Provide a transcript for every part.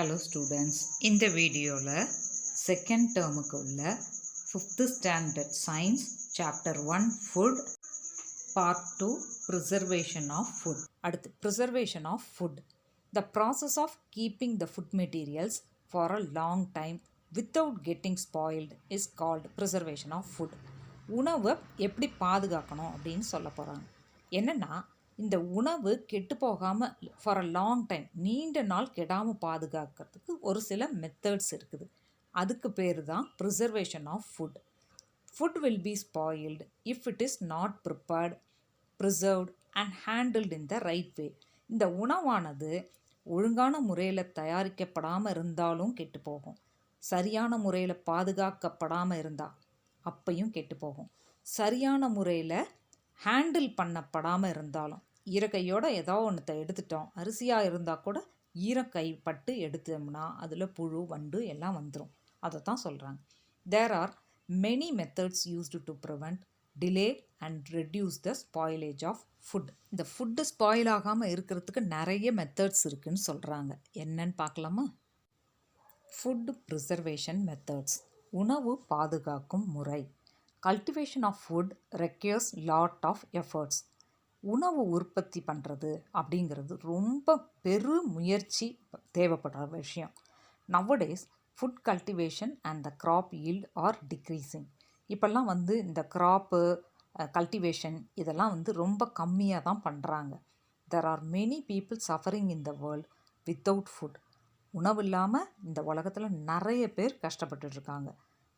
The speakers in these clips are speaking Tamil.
Hello students, இந்த வீடியோவில் செகண்ட் டேர்முக்கு உள்ள 5th standard science chapter 1 food part 2 preservation of food. அடுத்து preservation of food. The process of keeping the food materials for a long time without getting spoiled is called preservation of food. உணவை எப்படி பாதுகாக்கணும் அப்படின்னு சொல்ல போகிறாங்க. என்னென்னா இந்த உணவு கெட்டு போகாமல் ஃபார் அ லாங் டைம் நீண்ட நாள் கெடாமல் பாதுகாக்கிறதுக்கு ஒரு சில மெத்தட்ஸ் இருக்குது. அதுக்கு பேர் தான் preservation of food. Food will be spoiled if it is not prepared, preserved and handled in the right way. இந்த உணவானது ஒழுங்கான முறையில் தயாரிக்கப்படாமல் இருந்தாலும் கெட்டு போகும். சரியான முறையில் பாதுகாக்கப்படாமல் இருந்தால் அப்பையும் கெட்டு போகும். சரியான முறையில் ஹேண்டில் பண்ணப்படாமல் இருந்தாலும் ஈரக்கையோடு ஏதோ ஒன்றத்தை எடுத்துட்டோம், அரிசியாக இருந்தால் கூட ஈரக்கைப்பட்டு எடுத்தோம்னா அதில் புழு வண்டு எல்லாம் வந்துடும். அதை தான் சொல்கிறாங்க. There are many methods used to prevent, delay and reduce the spoilage of food. இந்த ஃபுட்டு ஸ்பாயில் ஆகாமல் இருக்கிறதுக்கு நிறைய மெத்தட்ஸ் இருக்குதுன்னு சொல்கிறாங்க. என்னன்னு பார்க்கலாமா? Food preservation methods. உணவு பாதுகாக்கும் முறை. Cultivation of food requires lot of efforts. உணவு உற்பத்தி பண்ணுறது அப்படிங்கிறது ரொம்ப முயற்சி தேவைப்படுற விஷயம். Nowadays food cultivation and the crop yield are decreasing. இப்போல்லாம் இந்த க்ராப்பு கல்டிவேஷன் இதெல்லாம் ரொம்ப கம்மியாக தான் பண்ணுறாங்க. There are many people suffering in the world without food. உணவு இல்லாமல் இந்த உலகத்தில் நிறைய பேர் கஷ்டப்பட்டுருக்காங்க.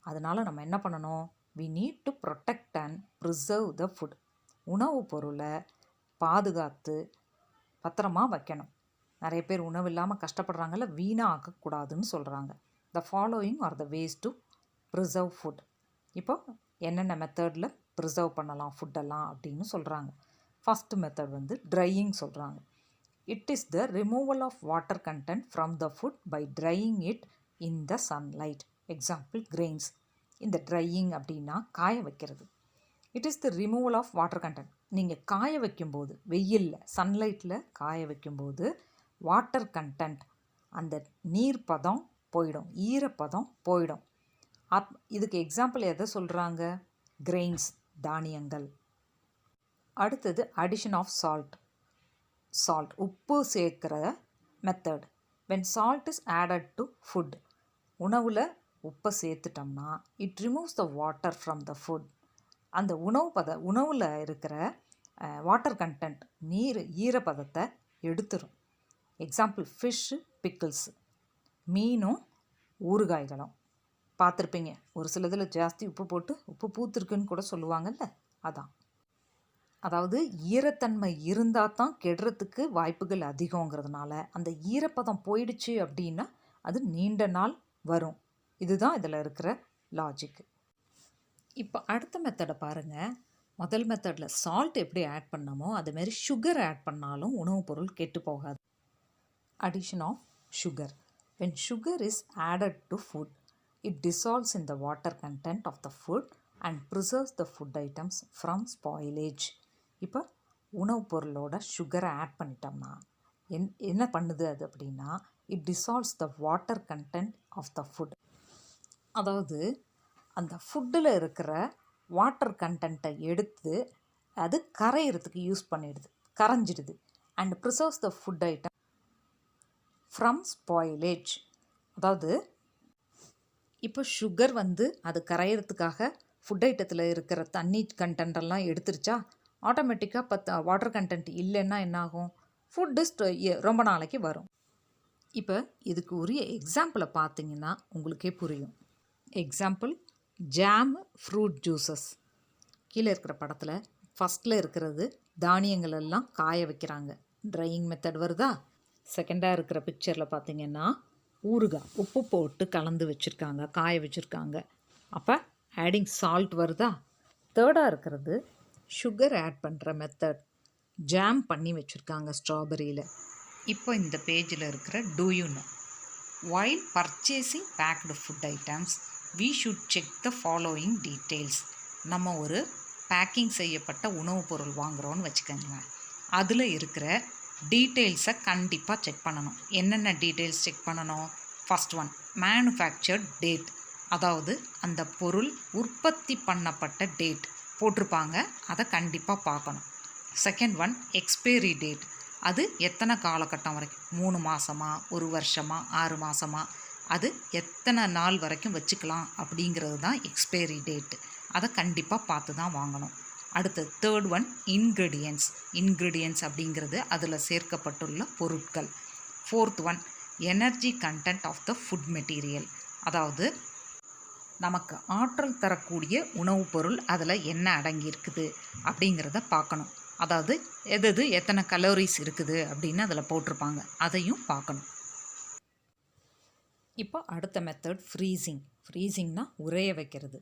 அதனால் நம்ம என்ன பண்ணணும்? we need to protect and preserve the food. உணவுப் பொருளை பாதுகாத்து பத்திரமா வைக்கணும். நிறைய பேர் உணவு இல்லாமல் கஷ்டப்படுறாங்கல்ல, வீணாக ஆக்கக்கூடாதுன்னு சொல்கிறாங்க. The following are the ways to preserve food. இப்போ என்னென்ன மெத்தடில் ப்ரிசர்வ் பண்ணலாம் ஃபுட்டெல்லாம் அப்படின்னு சொல்கிறாங்க. ஃபஸ்ட்டு மெத்தட் ட்ரையிங் சொல்கிறாங்க. It is the removal of water content from the food by drying it in the sunlight. Example grains. இந்த ட்ரையிங் அப்படின்னா காய வைக்கிறது. It is the removal of water content. நீங்கள் காய வைக்கும்போது வெயிலில் சன்லைட்டில் காய வைக்கும்போது வாட்டர் கண்டென்ட் அந்த நீர்ப்பதம் போயிடும், ஈரப்பதம் போயிடும். இதுக்கு எக்ஸாம்பிள் எதை சொல்கிறாங்க? கிரெயின்ஸ், தானியங்கள். அடுத்தது அடிஷன் ஆஃப் சால்ட். உப்பு சேர்க்கிற method. When salt is added to food. உணவில் உப்பை சேர்த்துட்டோம்னா it removes the water from the food. அந்த உணவில் இருக்கிற வாட்டர் கண்டென்ட் ஈரப்பதத்தை எடுத்துரும். Example fish, pickles. மீனும் ஊறுகாய்களும் பார்த்துருப்பீங்க. ஒரு சிலதில் ஜாஸ்தி உப்பு போட்டு உப்பு பூத்துருக்குன்னு கூட சொல்லுவாங்கல்ல, அதான். அதாவது ஈரத்தன்மை இருந்தால் தான் கெடுறதுக்கு வாய்ப்புகள் அதிகங்கிறதுனால அந்த ஈரப்பதம் போயிடுச்சு அப்படின்னா அது நீண்ட நாள் வரும். இதுதான் இதில் இருக்கிற லாஜிக்கு. இப்போ அடுத்த மெத்தடை பாருங்கள். முதல் மெத்தடில் சால்ட் எப்படி ஆட் பண்ணமோ அதுமாரி சுகர் ஆட் பண்ணாலும் உணவுப் பொருள் கெட்டு போகாது. Addition of sugar. When sugar is added to food it dissolves in the water content of the food and preserves the food items from spoilage. இப்போ உணவுப் பொருளோட சுகரை ஆட் பண்ணிட்டோம்னா என்ன பண்ணுது அது அப்படின்னா it dissolves the water content of the food. அதாவது அந்த ஃபுட்டில் இருக்கிற வாட்டர் கண்டென்ட்டை எடுத்து அது கரையிறதுக்கு யூஸ் பண்ணிடுது, கரைஞ்சிடுது. And preserves the food item from spoilage. அதாவது இப்போ சுகர் அது கரையிறதுக்காக ஃபுட் ஐட்டத்தில் இருக்கிற தண்ணி கண்டென்ட்டெல்லாம் எடுத்துருச்சா, ஆட்டோமேட்டிக்காக வாட்டர் கண்டென்ட் இல்லைன்னா என்னாகும்? ஃபுட்டு ரொம்ப நாளைக்கு வரும். இப்போ இதுக்கு உரிய எக்ஸாம்பிளை பார்த்தீங்கன்னா உங்களுக்கே புரியும். Example jam, fruit juices. கீழே இருக்கிற படத்தில் ஃபஸ்ட்டில் இருக்கிறது தானியங்கள் எல்லாம் காய வைக்கிறாங்க, ட்ரையிங் மெத்தட் வருதா? செகண்டாக இருக்கிற பிக்சரில் பார்த்தீங்கன்னா ஊறுகாய் உப்பு போட்டு கலந்து வச்சுருக்காங்க, காய வச்சுருக்காங்க. அப்போ ஆடிங் சால்ட் வருதா? தேர்டாக இருக்கிறது சுகர் ஆட் பண்ணுற மெத்தட். ஜாம் பண்ணி வச்சுருக்காங்க ஸ்ட்ராபெரியில். இப்போ இந்த பேஜில் இருக்கிற do you know? while purchasing packed food items we should check the following details. நம்ம ஒரு பேக்கிங் செய்யப்பட்ட உணவுப் பொருள் வாங்குகிறோன்னு வச்சுக்கோங்களேன். அதில் இருக்கிற டீட்டெயில்ஸை கண்டிப்பாக செக் பண்ணணும். என்னென்ன டீட்டெயில்ஸ் செக் பண்ணணும்? ஃபஸ்ட் ஒன், மேனுஃபேக்சர்ட் டேட், அதாவது அந்த பொருள் உற்பத்தி பண்ணப்பட்ட டேட் போட்டிருப்பாங்க, அதை கண்டிப்பாக பார்க்கணும். செகண்ட் ஒன், எக்ஸ்பைரி டேட், அது எத்தனை காலகட்டம் வரைக்கும், 3 மாதமா, 1 வருஷமா, 6 மாதமா, அது எத்தனை நாள் வரைக்கும் வச்சுக்கலாம் அப்படிங்கிறது தான் எக்ஸ்பைரி டேட்டு. அதை கண்டிப்பாக பார்த்து தான் வாங்கணும். அடுத்தது தேர்ட் ஒன், இன்க்ரீடியன்ஸ் அப்படிங்கிறது அதில் சேர்க்கப்பட்டுள்ள பொருட்கள். Fourth one, energy content of the food material, அதாவது நமக்கு ஆற்றல் தரக்கூடிய உணவுப் பொருள் அதில் என்ன அடங்கியிருக்குது அப்படிங்கிறத பார்க்கணும். அதாவது எது எத்தனை கலோரிஸ் இருக்குது அப்படின்னு அதில் போட்டிருப்பாங்க, அதையும் பார்க்கணும். இப்போ அடுத்த மெத்தட் ஃப்ரீசிங்னா உறைய வைக்கிறது.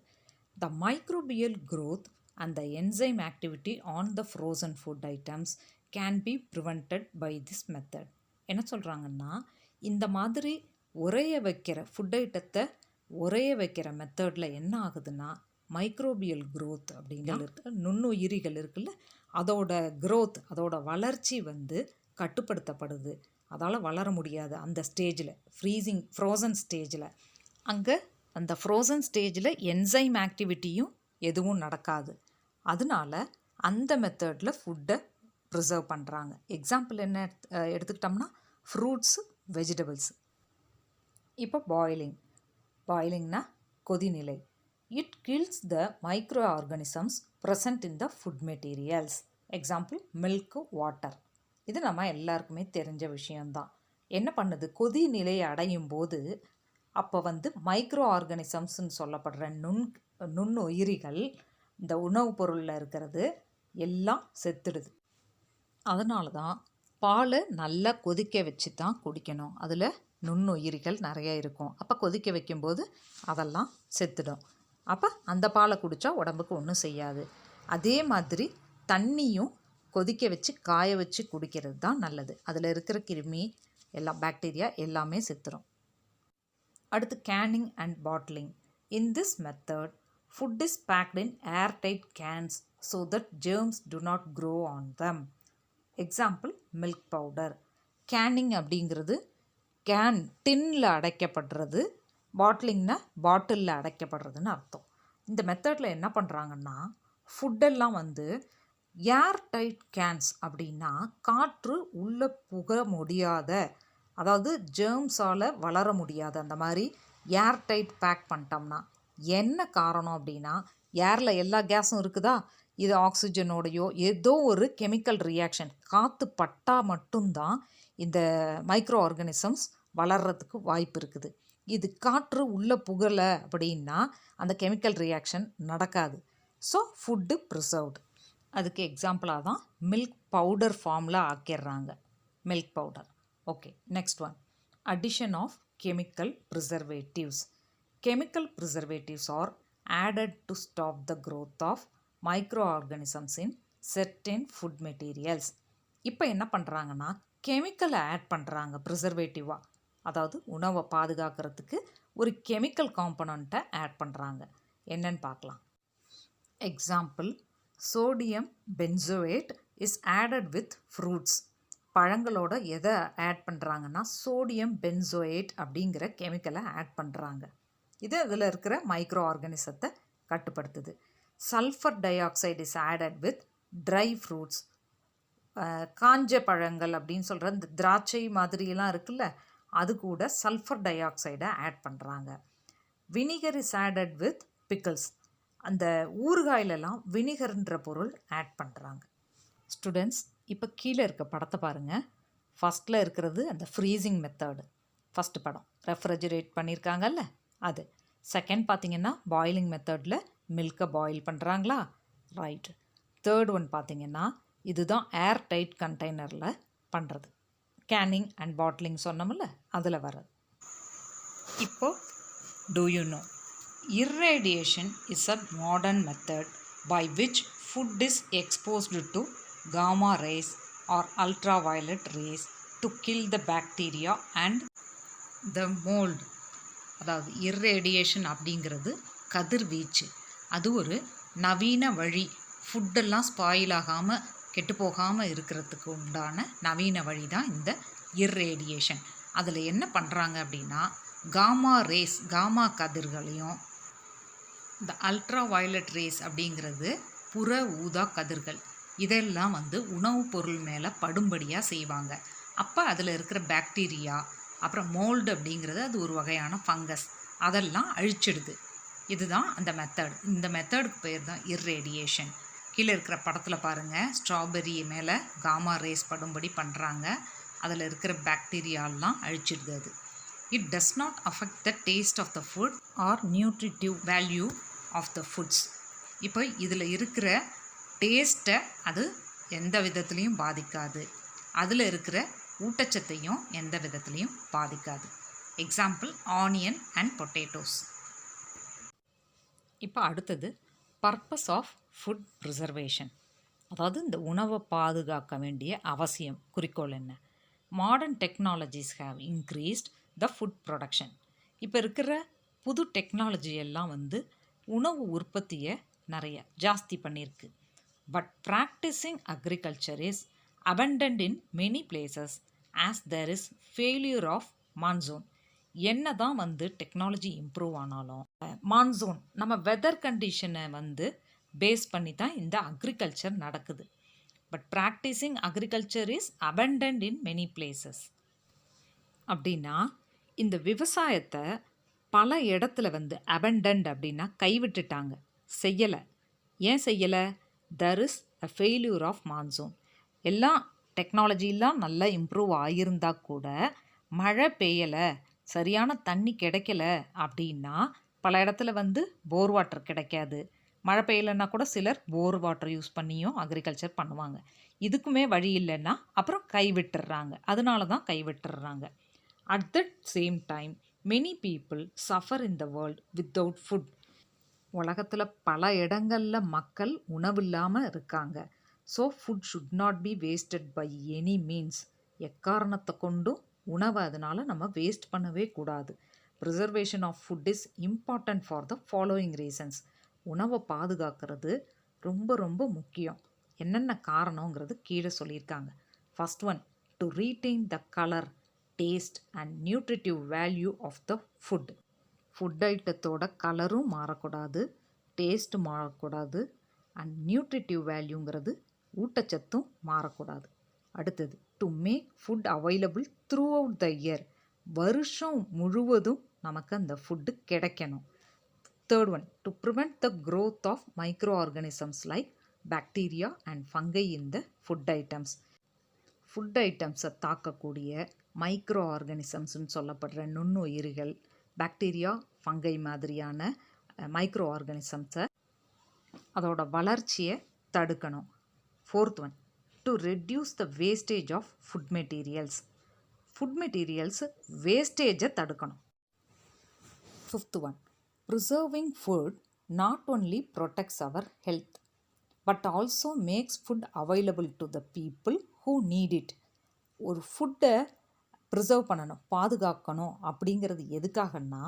த microbial growth and the enzyme activity on the frozen food items can be prevented by this method. என்ன சொல்கிறாங்கன்னா, இந்த மாதிரி உறைய வைக்கிற ஃபுட் ஐட்டத்தை உறைய வைக்கிற மெத்தடில் என்ன ஆகுதுன்னா, மைக்ரோபியல் growth அப்படிங்கிறது இருக்கு, நுண்ணுயிரிகள் இருக்குல்ல, அதோட growth, அதோட வளர்ச்சி கட்டுப்படுத்தப்படுது. அதால் வளர முடியாது அந்த ஸ்டேஜில், ஃப்ரோசன் ஸ்டேஜில். அங்கே அந்த ஃப்ரோசன் ஸ்டேஜில் என்சைம் ஆக்டிவிட்டியும் எதுவும் நடக்காது. அதனால அந்த மெத்தடில் ஃபுட்டை ப்ரிசர்வ் பண்ணுறாங்க. எக்ஸாம்பிள் என்ன எடுத்துக்கிட்டோம்னா, ஃப்ரூட்ஸு, வெஜிடபிள்ஸ். இப்போ பாயிலிங்னா கொதிநிலை. It kills the micro organisms present in the food materials. Example milk, water. இது நம்ம எல்லாருக்குமே தெரிஞ்ச விஷயந்தான். என்ன பண்ணுது, கொதிநிலையை அடையும் போது அப்போ மைக்ரோ ஆர்கானிசம்ஸ்ன்னு சொல்லப்படுற நுண்ணுயிரிகள் இந்த உணவுப் பொருளில் இருக்கிறது எல்லாம் செத்துடுது. அதனால தான் பாலை நல்லா கொதிக்க வச்சு தான் குடிக்கணும். அதில் நுண்ணுயிரிகள் நிறைய இருக்கும். அப்போ கொதிக்க வைக்கும்போது அதெல்லாம் செத்துடும். அப்போ அந்த பாலை குடித்தா உடம்புக்கு ஒன்றும் செய்யாது. அதே மாதிரி தண்ணியும் கொதிக்க வச்சு காய வச்சு குடிக்கிறது தான் நல்லது. அதில் இருக்கிற கிருமி எல்லாம், பாக்டீரியா எல்லாமே செத்துரும். அடுத்து canning and bottling. In this method food is packed in airtight cans so that germs do not grow on them. Example milk powder. Canning அப்படிங்கிறது டின்னில் அடைக்கப்படுறது, பாட்டிலிங்னா பாட்டிலில் அடைக்கப்படுறதுன்னு அர்த்தம். இந்த மெத்தடில் என்ன பண்ணுறாங்கன்னா, ஃபுட்டெல்லாம் ஏர் டைட் கேன்ஸ் அப்படின்னா காற்று உள்ளே புக முடியாத, அதாவது ஜெர்ம்ஸால் வளர முடியாத அந்த மாதிரி ஏர் டைட் பேக் பண்ணிட்டோம்னா. என்ன காரணம் அப்படின்னா, ஏரில் எல்லா கேஸும் இருக்குதா, இது ஆக்சிஜனோடையோ ஏதோ ஒரு கெமிக்கல் ரியாக்ஷன், காற்று பட்டால் மட்டும்தான் இந்த மைக்ரோ ஆர்கானிசம்ஸ் வளர்கிறதுக்கு வாய்ப்பு இருக்குது. இது காற்று உள்ளே புகலை அப்படின்னா அந்த கெமிக்கல் ரியாக்ஷன் நடக்காது. So food preserved. அதுக்கு எக்ஸாம்பிளாக தான் மில்க் பவுடர் ஃபார்மில் ஆக்கிடுறாங்க, milk powder. Okay, next one, addition of chemical preservatives. Chemical preservatives are added to stop the growth of microorganisms in certain food materials. இப்போ என்ன பண்ணுறாங்கன்னா, கெமிக்கலை ஆட் பண்ணுறாங்க ப்ரிசர்வேட்டிவாக, அதாவது உணவை பாதுகாக்கிறதுக்கு ஒரு கெமிக்கல் காம்பனண்ட்டை ஆட் பண்ணுறாங்க. என்னன்னு பார்க்கலாம். Example, sodium benzoate is added with fruits. பழங்களோட எதை ஆட் பண்ணுறாங்கன்னா, சோடியம் பென்சோயேட் அப்படிங்கிற கெமிக்கலை ஆட் பண்ணுறாங்க. இது அதில் இருக்கிற மைக்ரோ ஆர்கானிசத்தை கட்டுப்படுத்துது. Sulphur dioxide is added with dry fruits. காஞ்ச பழங்கள் அப்படின்னு சொல்கிற இந்த திராட்சை மாதிரியெல்லாம் இருக்குல்ல, அது கூட சல்ஃபர் டை ஆக்சைடை ஆட் பண்ணுறாங்க. Vinegar is added with pickles. அந்த ஊறுகாயிலெல்லாம் வினிகர்ன்ற பொருள் ஆட் பண்ணுறாங்க. ஸ்டூடெண்ட்ஸ், இப்போ கீழே இருக்க படத்தை பாருங்கள். ஃபஸ்ட்டில் இருக்கிறது அந்த ஃப்ரீசிங் மெத்தடு, ஃபஸ்ட்டு படம். ரெஃப்ரிஜரேட் பண்ணியிருக்காங்கல்ல அது. செகண்ட் பார்த்திங்கன்னா பாயிலிங் மெத்தடில் மில்கை பாயில் பண்ணுறாங்களா, ரைட். தேர்ட் ஒன் பார்த்திங்கன்னா இதுதான் ஏர் டைட் கண்டெய்னரில் பண்ணுறது. கேனிங் அண்ட் பாட்டிலிங் சொன்னோம்ல, அதில் வர்றது. இப்போ do you know, irradiation is a modern method by which food is exposed to gamma rays or ultraviolet rays to kill the bacteria and the mold. அதாவது இர்ரேடியேஷன் அப்படிங்கிறது கதிர்வீச்சு. அது ஒரு நவீன வழி, ஃபுட்டெல்லாம் ஸ்பாயில் ஆகாமல் கெட்டு போகாமல் இருக்கிறதுக்கு உண்டான நவீன வழி தான் இந்த இர்ரேடியேஷன். அதில் என்ன பண்ணுறாங்க அப்படின்னா, காமா கதிர்களையும் இந்த அல்ட்ரா வயலட் ரேஸ் அப்படிங்கிறது புற ஊதா கதிர்கள், இதெல்லாம் உணவுப் பொருள் மேலே படும்படியாக செய்வாங்க. அப்போ அதில் இருக்கிற பாக்டீரியா, அப்புறம் மோல்டு அப்படிங்கிறது அது ஒரு வகையான ஃபங்கஸ், அதெல்லாம் அழிச்சிடுது. இதுதான் அந்த மெத்தட். இந்த மெத்தடுக்கு பேர் தான் இர்ரேடியேஷன். கீழே இருக்கிற படத்தில் பாருங்கள், ஸ்ட்ராபெரி மேலே காமா ரேஸ் படும்படி பண்ணுறாங்க. அதில் இருக்கிற பாக்டீரியாலாம் அழிச்சிடுது அது. It does not affect the taste of the food or nutritive value of the foods. இப்போ இதில் இருக்கிற டேஸ்ட்டை அது எந்த விதத்துலேயும் பாதிக்காது, அதில் இருக்கிற ஊட்டச்சத்தையும் எந்த விதத்துலேயும் பாதிக்காது. Example onion and potatoes. இப்போ அடுத்தது பர்பஸ் ஆஃப் ஃபுட் ப்ரிசர்வேஷன், அதாவது இந்த உணவை பாதுகாக்க வேண்டிய அவசியம், குறிக்கோள் என்ன? Modern technologies have increased the food production. இப்போ இருக்கிற புது டெக்னாலஜி எல்லாம் உணவு உற்பத்தியை நிறைய ஜாஸ்தி பண்ணியிருக்கு. But practising agriculture is abundant in many places as there is failure of monsoon. என்ன தான் டெக்னாலஜி இம்ப்ரூவ் ஆனாலும் மான்சூன் நம்ம வெதர் கண்டிஷனை பேஸ் பண்ணி தான் இந்த அக்ரிகல்ச்சர் நடக்குது. But practising agriculture is abundant in many places அப்படின்னா, இந்த விவசாயத்தை பல இடத்துல abandoned அப்படின்னா கைவிட்டுட்டாங்க, செய்யலை. ஏன் செய்யலை? there is a failure of monsoon. எல்லாம் டெக்னாலஜிலாம் நல்லா இம்ப்ரூவ் ஆகியிருந்தால் கூட மழை பெய்யலை, சரியான தண்ணி கிடைக்கல அப்படின்னா பல இடத்துல போர் வாட்டர் கிடைக்காது. மழை பெய்யலைன்னா கூட சிலர் போர் வாட்டர் யூஸ் பண்ணியும் அக்ரிகல்ச்சர் பண்ணுவாங்க. இதுக்குமே வழி இல்லைன்னா அப்புறம் கைவிட்டுறாங்க. அதனால தான் கைவிட்டுறாங்க. At that same time many people suffer in the world without food. உலகத்தில் பல இடங்களில் மக்கள் உணவில்லாமல் இருக்காங்க. So food should not be wasted by any means. எக்காரணத்தை கொண்டும் உணவை அதனால் நம்ம வேஸ்ட் பண்ணவே கூடாது. Preservation of food is important for the following reasons. உணவை பாதுகாக்கிறது ரொம்ப ரொம்ப முக்கியம். என்னென்ன காரணங்கிறது கீழே சொல்லியிருக்காங்க. First one, to retain the colour, taste and nutritive value of the food. Food ஐட்டத்தோட கலரும் மாறக்கூடாது, டேஸ்ட்டு மாறக்கூடாது, அண்ட் நியூட்ரிட்டிவ் வேல்யூங்கிறது ஊட்டச்சத்தும் மாறக்கூடாது. அடுத்தது, to make food available throughout the year. வருஷம் முழுவதும் நமக்கு அந்த ஃபுட்டு கிடைக்கணும். Third one, to prevent the growth of microorganisms like bacteria and fungi in the food items. Food ஐட்டம்ஸை தாக்கக்கூடிய மைக்ரோ ஆர்கானிசம்ஸ்ன்னு சொல்லப்படுற நுண்ணுயிரிகள், பாக்டீரியா, ஃபங்கை மாதிரியான மைக்ரோ ஆர்கானிசம்ஸை அதோட வளர்ச்சியை தடுக்கணும். Fourth one, to reduce the wastage of food materials. Food materials வேஸ்டேஜை தடுக்கணும். Fifth one, preserving food not only protects our health but also makes food available to the people who need it. ஒரு ஃபுட்டை ப்ரிசர்வ் பண்ணணும், பாதுகாக்கணும் அப்படிங்கிறது எதுக்காகன்னா,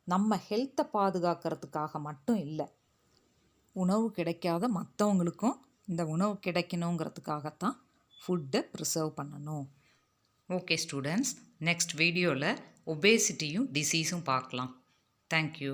நம்ம ஹெல்த்தை பாதுகாக்கிறதுக்காக மட்டும் இல்லை, உணவு கிடைக்காத மற்றவங்களுக்கும் இந்த உணவு கிடைக்கணுங்கிறதுக்காகத்தான் ஃபுட்டை ப்ரிசர்வ் பண்ணணும். ஓகே ஸ்டூடெண்ட்ஸ், நெக்ஸ்ட் வீடியோவில் ஒபேசிட்டியும் டிசீஸும் பார்க்கலாம். தேங்க்யூ.